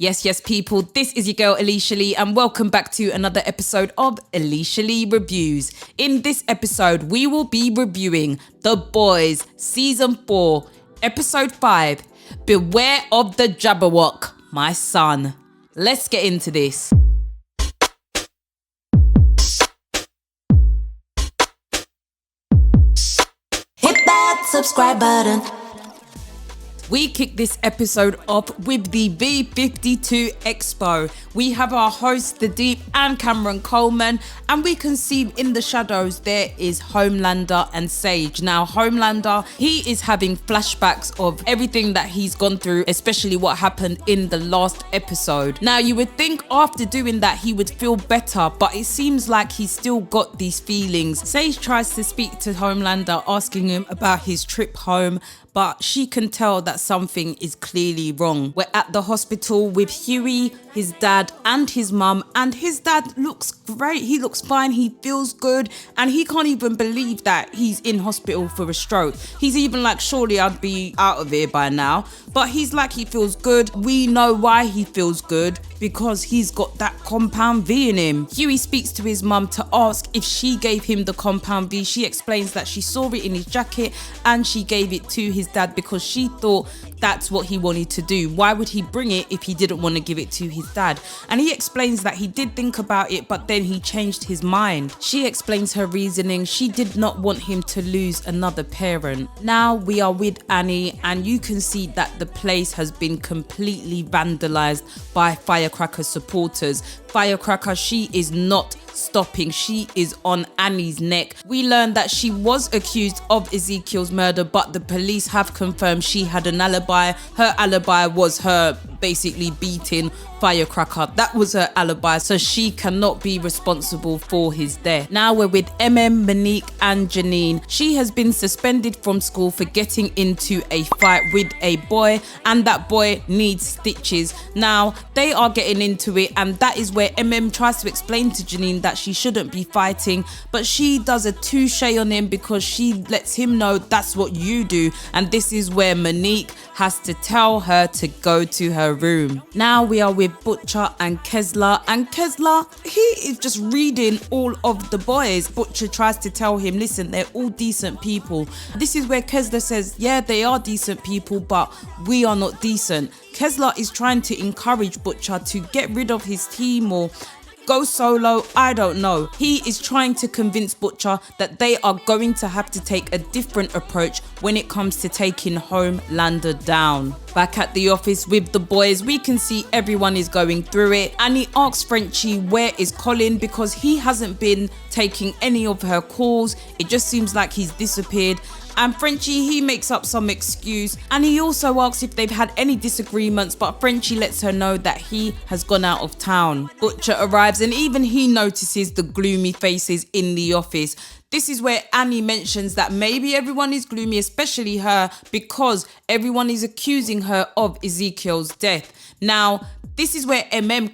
Yes, people, this is your girl Aleisha Lee and welcome back to another episode of Aleisha Lee Reviews. In this episode, we will be reviewing The Boys Season 4, Episode 5, Beware of the Jabberwock, my son. Let's get into this. Hit that subscribe button. We kick this episode off with the B52 Expo. We have our hosts, The Deep and Cameron Coleman, and we can see in the shadows there is Homelander and Sage. Now, Homelander, he is having flashbacks of everything that he's gone through, especially what happened in the last episode. Now, you would think after doing that he would feel better, but it seems like he's still got these feelings. Sage tries to speak to Homelander, asking him about his trip home, but she can tell that something is clearly wrong. We're at the hospital with Huey, his dad and his mum, and his dad looks great. He looks fine, he feels good, and he can't even believe that he's in hospital for a stroke. He's even like, surely I'd be out of here by now, but he's like, he feels good. We know why he feels good, because he's got that compound V in him. Huey speaks to his mum to ask if she gave him the compound V. She explains that she saw it in his jacket and she gave it to his dad because she thought that's what he wanted to do. Why would he bring it if he didn't want to give it to his dad? And he explains that he did think about it, but then he changed his mind. She explains her reasoning. She did not want him to lose another parent. Now we are with Annie, and you can see that the place has been completely vandalized by Firecracker supporters. Firecracker, she is not stopping. She is on Annie's neck. We learned that she was accused of Ezekiel's murder, but the police have confirmed she had an alibi. Her alibi was her basically beating Firecracker. That was her alibi, so she cannot be responsible for his death. Now we're with Monique and Janine. She has been suspended from school for getting into a fight with a boy, and that boy needs stitches. Now they are getting into it, and that is where tries to explain to Janine that she shouldn't be fighting, but she does a touche on him because she lets him know that's what you do, and this is where Monique has to tell her to go to her room. Now we are with Butcher and Kesler, and Kesler, he is just reading all of the boys. Butcher tries to tell him, listen, they're all decent people. This is where Kesler says, yeah, they are decent people, but we are not decent. Kesler is trying to encourage Butcher to get rid of his team or go solo, I don't know. He is trying to convince Butcher that they are going to have to take a different approach when it comes to taking Homelander down. Back at the office with the boys, we can see everyone is going through it, and he asks Frenchie where is Colin because he hasn't been taking any of her calls. It just seems like he's disappeared. And Frenchie, he makes up some excuse, and he also asks if they've had any disagreements, but Frenchie lets her know that he has gone out of town. Butcher arrives, and even he notices the gloomy faces in the office. This is where Annie mentions that maybe everyone is gloomy, especially her, because everyone is accusing her of Ezekiel's death. Now, this is where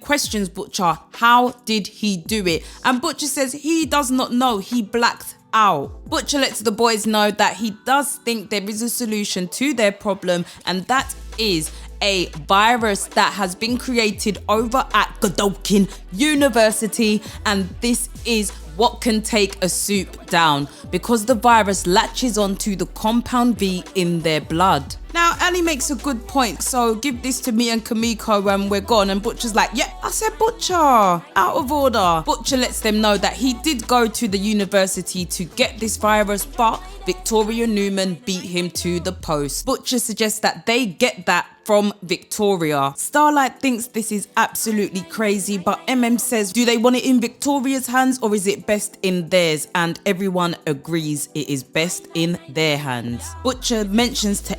questions Butcher, how did he do it? And Butcher says he does not know, he blacked out. Butcher lets the boys know that he does think there is a solution to their problem, and that is a virus that has been created over at Godolphin University, and this is what can take a soup down because the virus latches onto the compound V in their blood. Now, Annie makes a good point, so give this to me and Kamiko and we're gone. And Butcher's like, yeah, I said Butcher, out of order. Butcher lets them know that he did go to the university to get this virus, but Victoria Neuman beat him to the post. Butcher suggests that they get that from Victoria. Starlight thinks this is absolutely crazy, but says, do they want it in Victoria's hands or is it best in theirs? And everyone agrees it is best in their hands. Butcher mentions to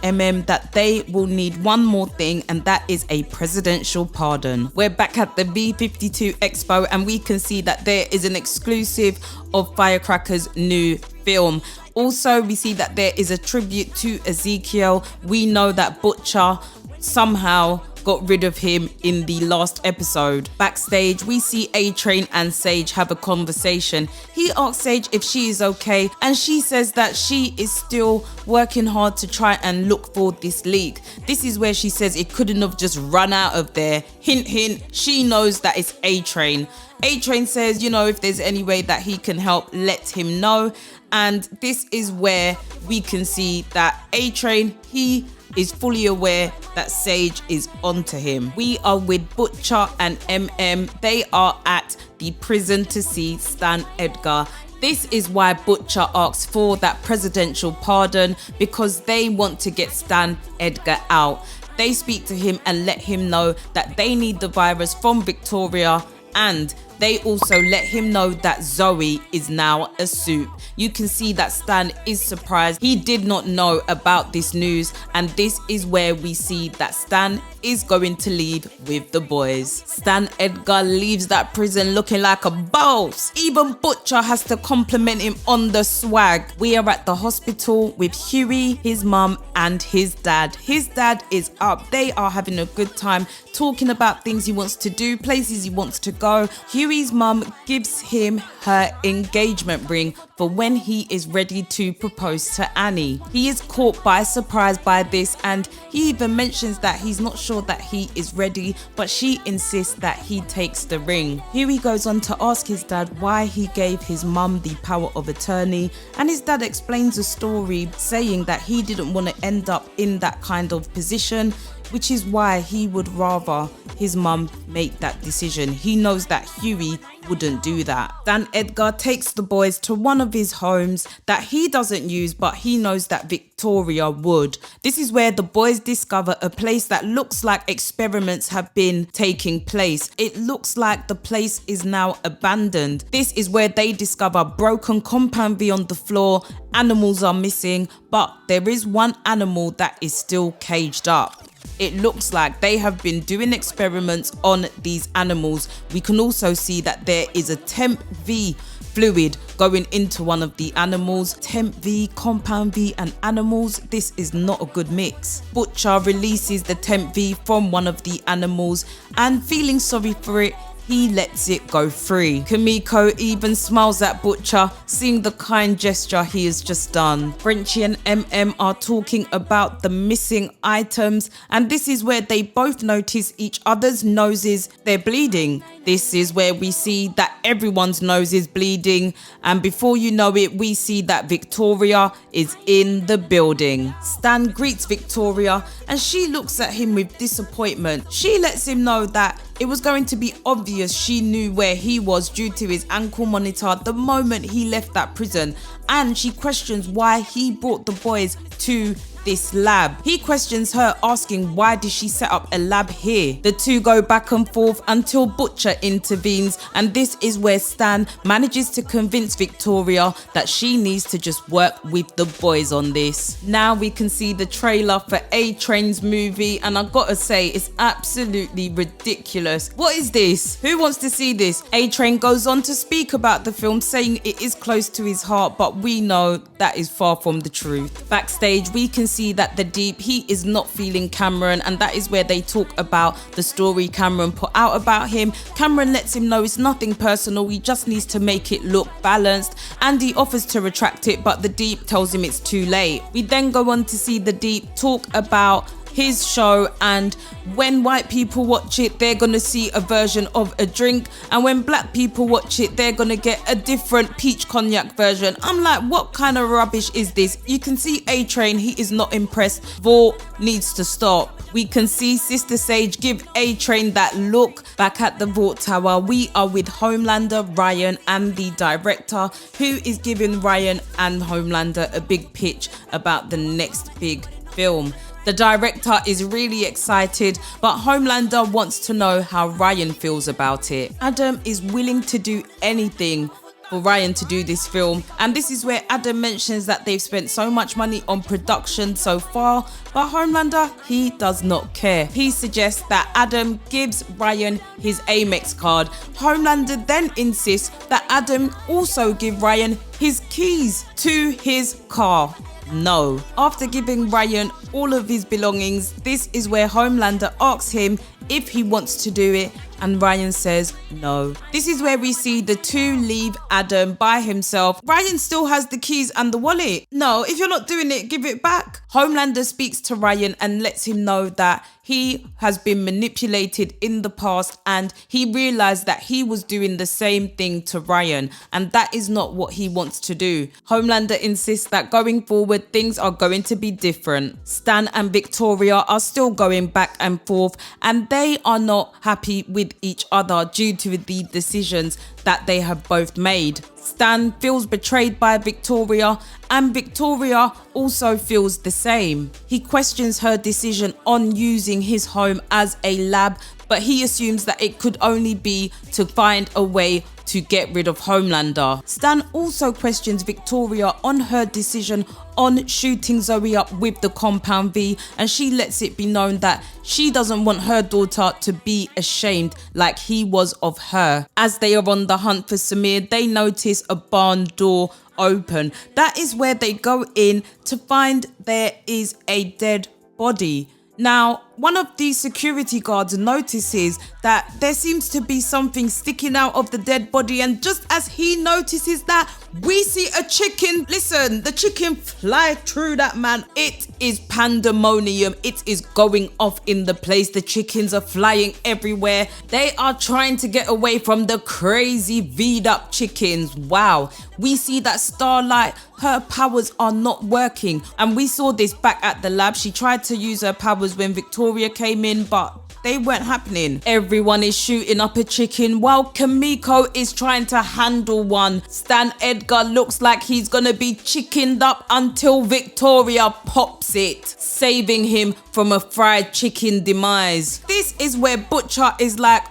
that they will need one more thing, and that is a presidential pardon. We're back at the B52 Expo, and we can see that there is an exclusive of Firecracker's new film. Also, we see that there is a tribute to Ezekiel. We know that Butcher somehow got rid of him in the last episode. Backstage, we see A-Train and Sage have a conversation. He asks Sage if she is okay, and she says that she is still working hard to try and look for this leak. This is where she says it couldn't have just run out of there. Hint, hint, she knows that it's A-Train. A-Train says, if there's any way that he can help, let him know. And this is where we can see that A-Train, he is fully aware that Sage is onto him. We are with Butcher and MM. They are at the prison to see Stan Edgar. This is why Butcher asks for that presidential pardon, because they want to get Stan Edgar out. They speak to him and let him know that they need the virus from Victoria, and they also let him know that Zoe is now a soup. You can see that Stan is surprised. He did not know about this news, and this is where we see that Stan is going to leave with the boys. Stan Edgar leaves that prison looking like a boss. Even Butcher has to compliment him on the swag. We are at the hospital with Huey, his mum, and his dad. His dad is up. They are having a good time talking about things he wants to do, places he wants to go. Huey's mum gives him her engagement ring for when he is ready to propose to Annie. He is caught by surprise by this, and he even mentions that he's not sure that he is ready, but she insists that he takes the ring. Huey goes on to ask his dad why he gave his mum the power of attorney, and his dad explains the story, saying that he didn't want to end up in that kind of position, which is why he would rather his mum make that decision. He knows that Huey wouldn't do that. Stan Edgar takes the boys to one of his homes that he doesn't use, but he knows that Victoria would. This is where the boys discover a place that looks like experiments have been taking place. It looks like the place is now abandoned. This is where they discover broken compound V on the floor. Animals are missing, but there is one animal that is still caged up. It looks like they have been doing experiments on these animals. We can also see that there is a temp V fluid going into one of the animals. Temp V, compound V and animals, this is not a good mix. Butcher releases the temp V from one of the animals, and feeling sorry for it, he lets it go free. Kimiko even smiles at Butcher, seeing the kind gesture he has just done. Frenchie and MM are talking about the missing items, and this is where they both notice each other's noses, they're bleeding. This is where we see that everyone's nose is bleeding, and before you know it, we see that Victoria is in the building. Stan greets Victoria, and she looks at him with disappointment. She lets him know that it was going to be obvious she knew where he was due to his ankle monitor the moment he left that prison, and she questions why he brought the boys to this lab. He questions her, asking why did she set up a lab here. The two go back and forth until Butcher intervenes, and this is where Stan manages to convince Victoria that she needs to just work with the boys on this. Now we can see the trailer for A-Train's movie, and I've got to say it's absolutely ridiculous. What is this? Who wants to see this? A-Train goes on to speak about the film, saying it is close to his heart, but we know that is far from the truth. Backstage, we can see that the Deep, he is not feeling Cameron, and that is where they talk about the story Cameron put out about him. Cameron lets him know it's nothing personal, he just needs to make it look balanced, and he offers to retract it, but the Deep tells him it's too late. We then go on to see the Deep talk about his show, and when white people watch it, they're gonna see a version of a drink, and when black people watch it, they're gonna get a different peach cognac version. I'm like, what kind of rubbish is this? You can see A-Train, he is not impressed. Vault needs to stop. We can see Sister Sage give A-Train that look back at the Vault Tower. We are with Homelander, Ryan, and the director, who is giving Ryan and Homelander a big pitch about the next big film. The director is really excited, but Homelander wants to know how Ryan feels about it. Adam is willing to do anything for Ryan to do this film, and this is where Adam mentions that they've spent so much money on production so far, but Homelander, he does not care. He suggests that Adam gives Ryan his Amex card. Homelander then insists that Adam also give Ryan his keys to his car. no. After giving Ryan all of his belongings, this is where Homelander asks him if he wants to do it, and Ryan says no. This is where we see the two leave Adam by himself. Ryan still has the keys and the wallet. No, if you're not doing it, give it back. Homelander speaks to Ryan and lets him know that he has been manipulated in the past, and he realized that he was doing the same thing to Ryan, and that is not what he wants to do. Homelander insists that going forward, things are going to be different. Stan and Victoria are still going back and forth, and they are not happy with each other due to the decisions that they have both made. Stan feels betrayed by Victoria, and Victoria also feels the same. He questions her decision on using his home as a lab, but he assumes that it could only be to find a way to get rid of Homelander. Stan also questions Victoria on her decision on shooting Zoe up with the Compound V, and she lets it be known that she doesn't want her daughter to be ashamed like he was of her. As they are on the hunt for Samir, they notice a barn door open. That is where they go in to find there is a dead body. Now, one of the security guards notices that there seems to be something sticking out of the dead body, and just as he notices that, we see a chicken. Listen, the chicken fly through that man. It is pandemonium. It is going off in the place. The chickens are flying everywhere. They are trying to get away from the crazy V'd up chickens. Wow. We see that Starlight, her powers are not working, and we saw this back at the lab. She tried to use her powers when Victoria came in, but they weren't happening. Everyone is shooting up a chicken while Kimiko is trying to handle one. Stan Edgar looks like he's gonna be chickened up until Victoria pops it, saving him from a fried chicken demise. This is where Butcher is like,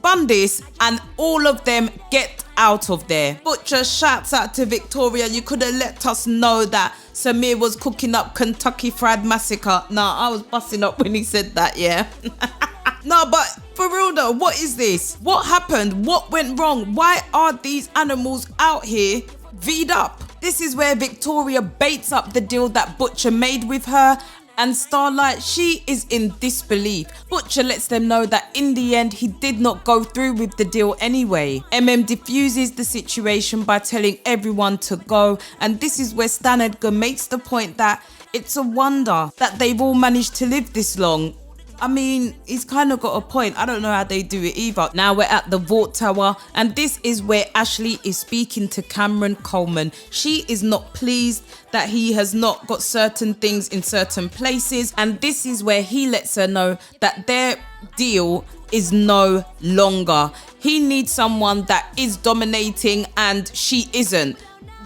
bun this, and all of them get out of there. Butcher shouts out to Victoria, you could have let us know that Samir was cooking up Kentucky Fried Massacre. Nah, I was busting up when he said that, yeah. No, but for real though, what is this? What happened? What went wrong? Why are these animals out here V'd up? This is where Victoria baits up the deal that Butcher made with her, and Starlight, she is in disbelief. Butcher lets them know that in the end, he did not go through with the deal anyway. Diffuses the situation by telling everyone to go, and this is where Stan Edgar makes the point that it's a wonder that they've all managed to live this long. I mean, he's kind of got a point. I don't know how they do it either. Now we're at the Vault Tower, and this is where Ashley is speaking to Cameron Coleman. She is not pleased that he has not got certain things in certain places, and this is where he lets her know that their deal is no longer. He needs someone that is dominating, and she isn't.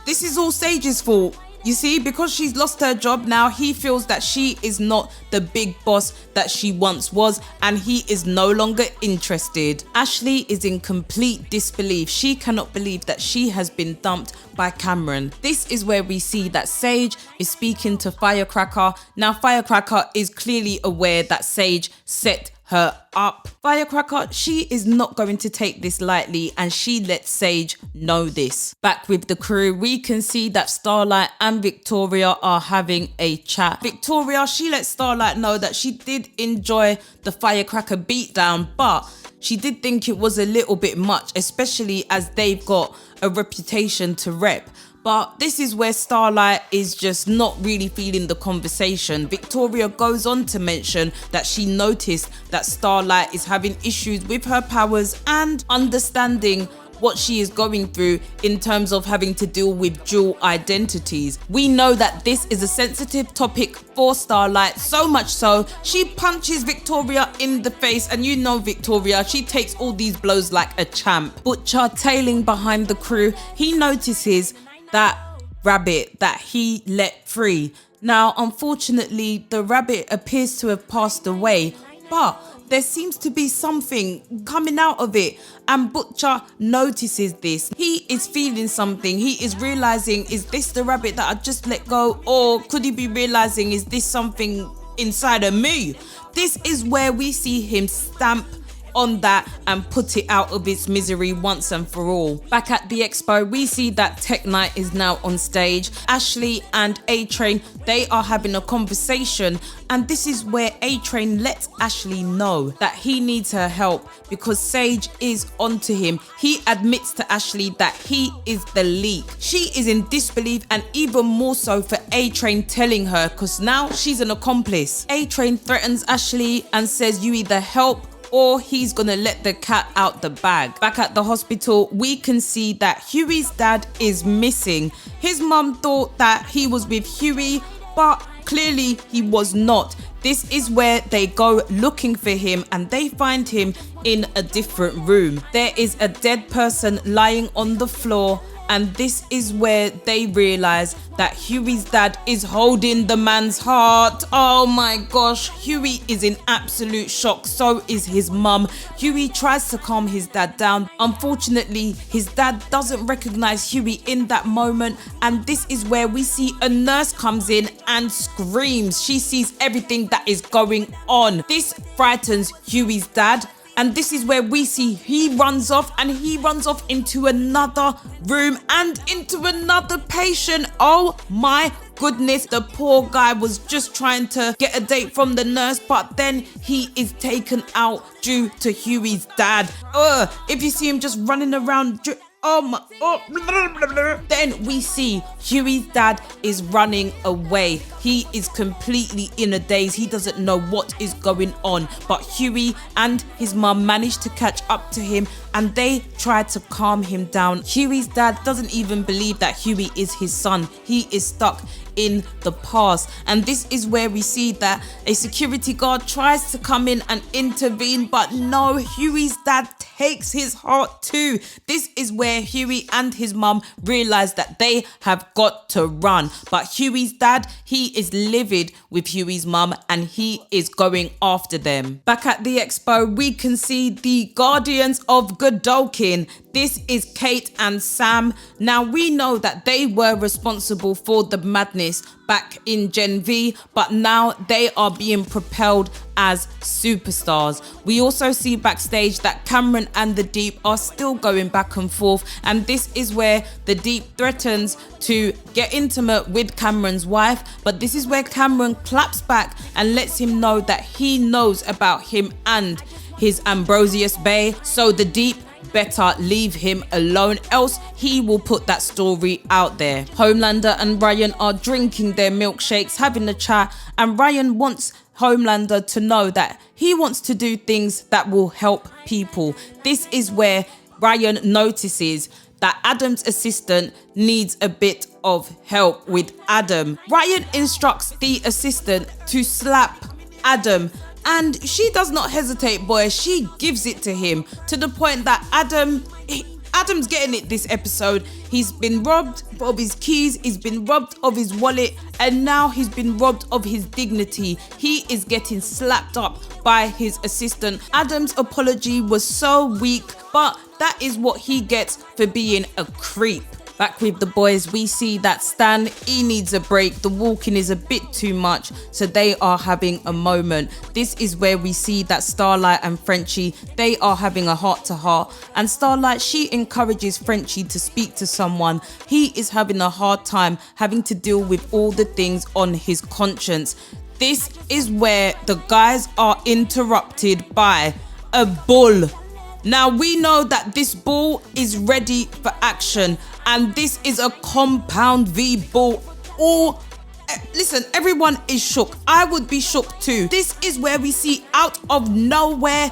This is all Sage's fault. You see, because she's lost her job now, he feels that she is not the big boss that she once was, and he is no longer interested. Ashley is in complete disbelief. She cannot believe that she has been dumped by Cameron. This is where we see that Sage is speaking to Firecracker. Now, Firecracker is clearly aware that Sage set her up. Firecracker, she is not going to take this lightly, and she lets Sage know this. Back with the crew, we can see that Starlight and Victoria are having a chat. Victoria, she lets Starlight know that she did enjoy the Firecracker beatdown, but she did think it was a little bit much, especially as they've got a reputation to rep. But this is where Starlight is just not really feeling the conversation. Victoria goes on to mention that she noticed that Starlight is having issues with her powers and understanding what she is going through in terms of having to deal with dual identities. We know that this is a sensitive topic for Starlight, so much so she punches Victoria in the face, and you know Victoria, she takes all these blows like a champ. Butcher, tailing behind the crew, he notices that rabbit that he let free. Now, unfortunately, the rabbit appears to have passed away, but there seems to be something coming out of it, and Butcher notices this. He is feeling something. He is realizing, is this the rabbit that I just let go? Or could he be realizing, is this something inside of me? This is where we see him stamp on that and put it out of its misery once and for all. Back at the expo, we see that Tech Night is now on stage. Ashley and A-Train, they are having a conversation, and this is where A-Train lets Ashley know that he needs her help because Sage is onto him. He admits to Ashley that he is the leak. She is in disbelief, and even more so for A-Train telling her, because now she's an accomplice. A-Train threatens Ashley and says you either help or he's gonna let the cat out the bag. Back at the hospital, we can see that Huey's dad is missing. His mum thought that he was with Huey, but clearly he was not. This is where they go looking for him, and they find him in a different room. There is a dead person lying on the floor, and this is where they realize that Huey's dad is holding the man's heart. Oh my gosh, Huey is in absolute shock. So is his mum. Huey tries to calm his dad down. Unfortunately, his dad doesn't recognize Huey in that moment, and this is where we see a nurse comes in and screams. She sees everything that is going on. This frightens Huey's dad. And this is where we see he runs off into another room and into another patient. Oh my goodness, the poor guy was just trying to get a date from the nurse, but then he is taken out due to Huey's dad. If you see him just running around, then we see Huey's dad is running away. He is completely in a daze. He doesn't know what is going on, but Huey and his mum managed to catch up to him, and they tried to calm him down. Huey's dad doesn't even believe that Huey is his son. He is stuck in the past, and this is where we see that a security guard tries to come in and intervene, but no, Huey's dad takes his heart too. This is where Huey and his mum realize that they have got to run, but Huey's dad, he is livid with Huey's mum, and he is going after them. Back at the expo, we can see the Guardians of Godolphin. This is Kate and Sam. Now we know that they were responsible for the madness back in Gen V, but now they are being propelled as superstars. We also see backstage that Cameron and the Deep are still going back and forth, and this is where the Deep threatens to get intimate with Cameron's wife, but this is where Cameron claps back and lets him know that he knows about him and his Ambrosius Bay, so the Deep better leave him alone, else he will put that story out there. Homelander and Ryan are drinking their milkshakes, having a chat, and Ryan wants Homelander to know that he wants to do things that will help people. This is where Ryan notices that Adam's assistant needs a bit of help with Adam. Ryan instructs the assistant to slap Adam, and she does not hesitate, boy. She gives it to him to the point that Adam's getting it this episode. He's been robbed of his keys, he's been robbed of his wallet, and now he's been robbed of his dignity. He is getting slapped up by his assistant. Adam's apology was so weak, but that is what he gets for being a creep. Back with the boys, we see that Stan, he needs a break. The walking is a bit too much, so they are having a moment. This is where we see that Starlight and Frenchie, they are having a heart-to-heart, and Starlight, she encourages Frenchie to speak to someone. He is having a hard time having to deal with all the things on his conscience. This is where the guys are interrupted by a bull. Now we know that this bull is ready for action, and this is a compound V bull. Listen, everyone is shook. I would be shook too. This is where we see out of nowhere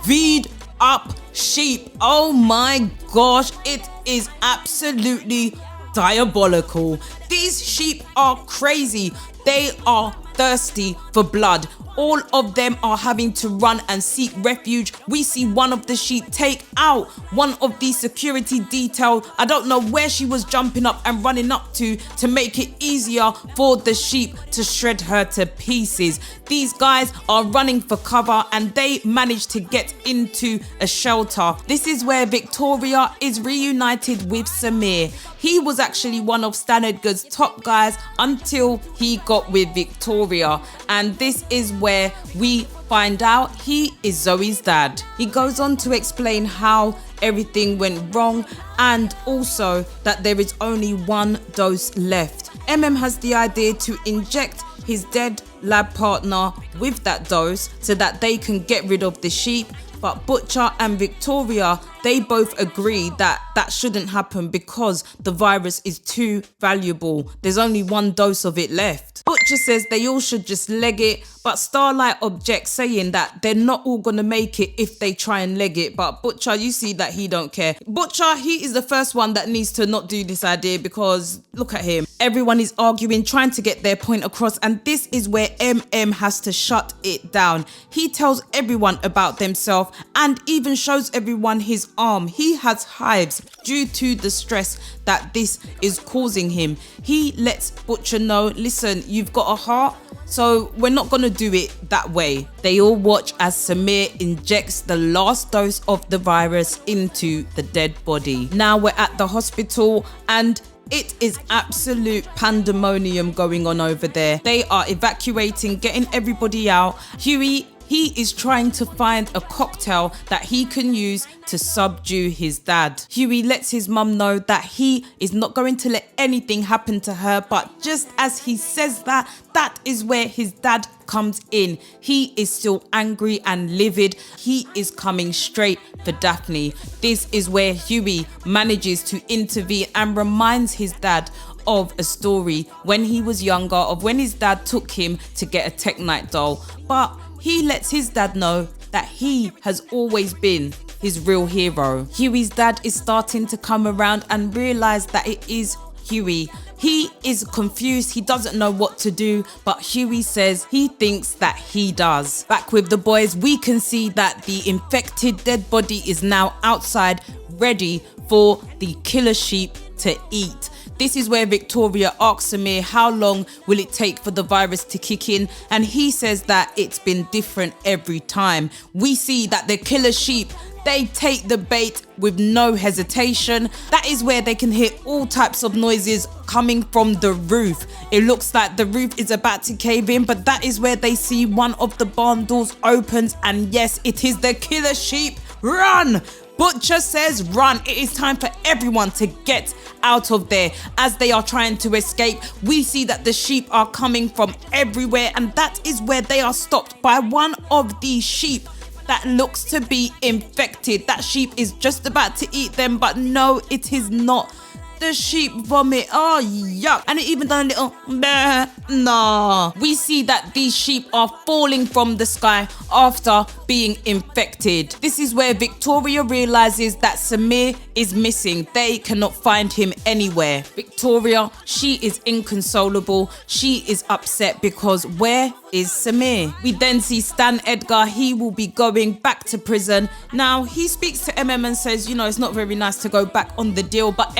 V'd up sheep. Oh my gosh, it is absolutely diabolical. These sheep are crazy. They are thirsty for blood. All of them are having to run and seek refuge. We see one of the sheep take out one of the security detail. I don't know where she was jumping up and running up to make it easier for the sheep to shred her to pieces. These guys are running for cover, and they manage to get into a shelter. This is where Victoria is reunited with Samir. He was actually one of Stan Edgar's top guys until he got with Victoria. Victoria, and this is where we find out he is Zoe's dad. He goes on to explain how everything went wrong and also that there is only one dose left. Has the idea to inject his dead lab partner with that dose so that they can get rid of the sheep, but Butcher and Victoria, they both agree that that shouldn't happen because the virus is too valuable. There's only one dose of it left. Butcher says they all should just leg it, but Starlight objects, saying that they're not all gonna make it if they try and leg it. But Butcher, you see that he don't care. Butcher, he is the first one that needs to not do this idea because look at him. Everyone is arguing, trying to get their point across, and this is where has to shut it down. He tells everyone about themselves and even shows everyone his arm. He has hives due to the stress that this is causing him. He lets Butcher know, listen, you've got a heart, so we're not gonna do it that way. They all watch as Samir injects the last dose of the virus into the dead body. Now we're at the hospital and it is absolute pandemonium going on over there. They are evacuating, getting everybody out. Huey, he is trying to find a cocktail that he can use to subdue his dad. Huey lets his mum know that he is not going to let anything happen to her, but just as he says that, that is where his dad comes in. He is still angry and livid. He is coming straight for Daphne. This is where Huey manages to intervene and reminds his dad of a story when he was younger, of when his dad took him to get a Tech Night doll. But he lets his dad know that he has always been his real hero. Huey's dad is starting to come around and realize that it is Huey. He is confused, he doesn't know what to do, but Huey says he thinks that he does. Back with the boys, we can see that the infected dead body is now outside, ready for the killer sheep to eat. This is where Victoria asks Samir how long will it take for the virus to kick in, and he says that it's been different every time. We see that the killer sheep, they take the bait with no hesitation. That is where they can hear all types of noises coming from the roof. It looks like the roof is about to cave in, but that is where they see one of the barn doors opens, and yes, it is the killer sheep. Run! Butcher says run. It is time for everyone to get out of there. As they are trying to escape, we see that the sheep are coming from everywhere, and that is where they are stopped by one of these sheep that looks to be infected. That sheep is just about to eat them, but no, it is not. The sheep vomit. Oh, yuck. And it even done a little bleh. Nah. We see that these sheep are falling from the sky after being infected. This is where Victoria realizes that Samir is missing. They cannot find him anywhere. Victoria, she is inconsolable. She is upset because where is Samir? We then see Stan Edgar. He will be going back to prison. Now, he speaks to and says, you know, it's not very nice to go back on the deal, but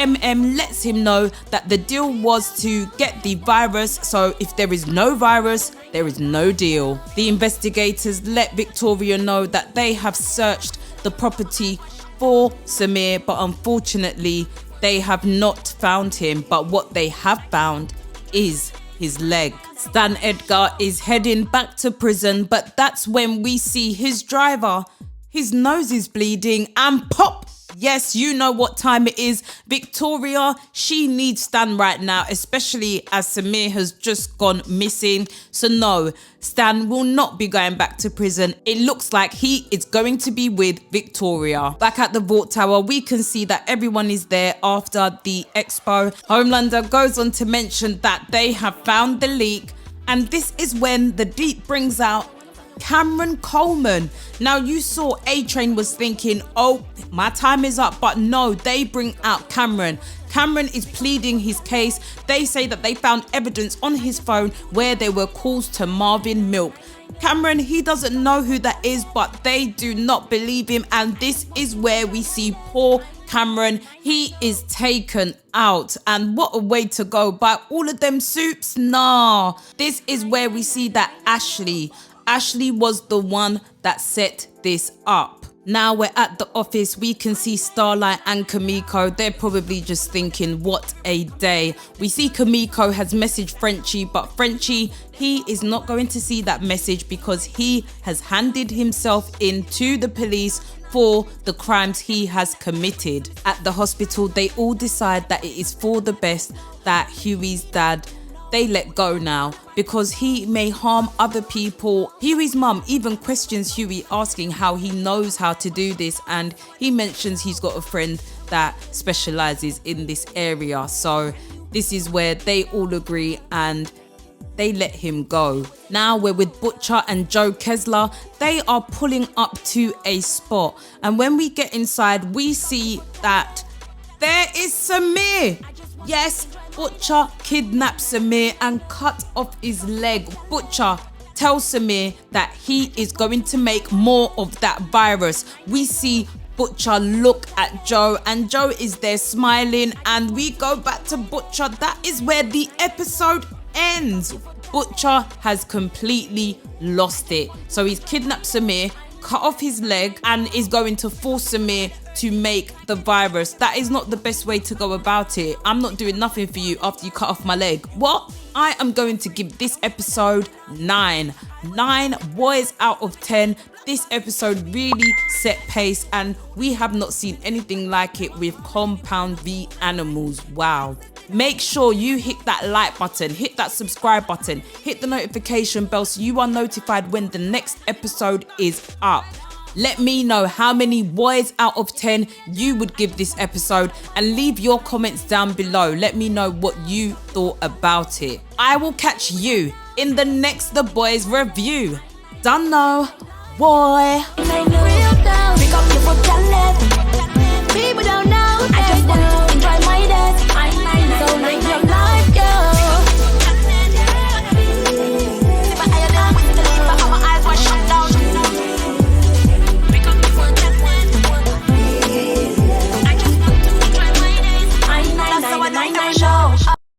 lets him know that the deal was to get the virus, so if there is no virus, there is no deal. The investigators let Victoria know that they have searched the property for Samir, but unfortunately they have not found him, but what they have found is his leg. Stan Edgar is heading back to prison, but that's when we see his driver. His nose is bleeding and pop! Yes, you know what time it is. Victoria, she needs Stan right now, especially as Samir has just gone missing. So no, Stan will not be going back to prison. It looks like he is going to be with Victoria. Back at the Vault Tower, we can see that everyone is there after the expo. Homelander goes on to mention that they have found the leak, and this is when the Deep brings out Cameron Coleman. Now, you saw A-Train was thinking, oh, my time is up, but no, they bring out Cameron. Cameron is pleading his case. They say that they found evidence on his phone where there were calls to Marvin Milk. Cameron, he doesn't know who that is, but they do not believe him, and this is where we see poor Cameron. He is taken out, and what a way to go by all of them soups. Nah, this is where we see that Ashley was the one that set this up. Now we're at the office, we can see Starlight and Kamiko. They're probably just thinking, what a day. We see Kamiko has messaged Frenchie, but Frenchie, he is not going to see that message because he has handed himself in to the police for the crimes he has committed. At the hospital, they all decide that it is for the best that Huey's dad, they let go now because he may harm other people. Huey's mum even questions Huey, asking how he knows how to do this, and he mentions he's got a friend that specializes in this area. So this is where they all agree and they let him go. Now we're with Butcher and Joe Kessler. They are pulling up to a spot, and when we get inside, we see that there is Samir. Yes, Butcher kidnaps Samir and cut off his leg. Butcher tells Samir that he is going to make more of that virus. We see Butcher look at Joe, and Joe is there smiling, and we go back to Butcher. That is where the episode ends. Butcher has completely lost it. So he's kidnapped Samir, cut off his leg, and is going to force Samir to make the virus. That is not the best way to go about it. I'm not doing nothing for you after you cut off my leg. What? I am going to give this episode 9 boys out of 10. This episode really set pace, and we have not seen anything like it with Compound V Animals. Wow. Make sure you hit that like button, hit that subscribe button, hit the notification bell so you are notified when the next episode is up. Let me know how many boys out of 10 you would give this episode, and leave your comments down below. Let me know what you thought about it. I will catch you in the next The Boys review. Done now, boy.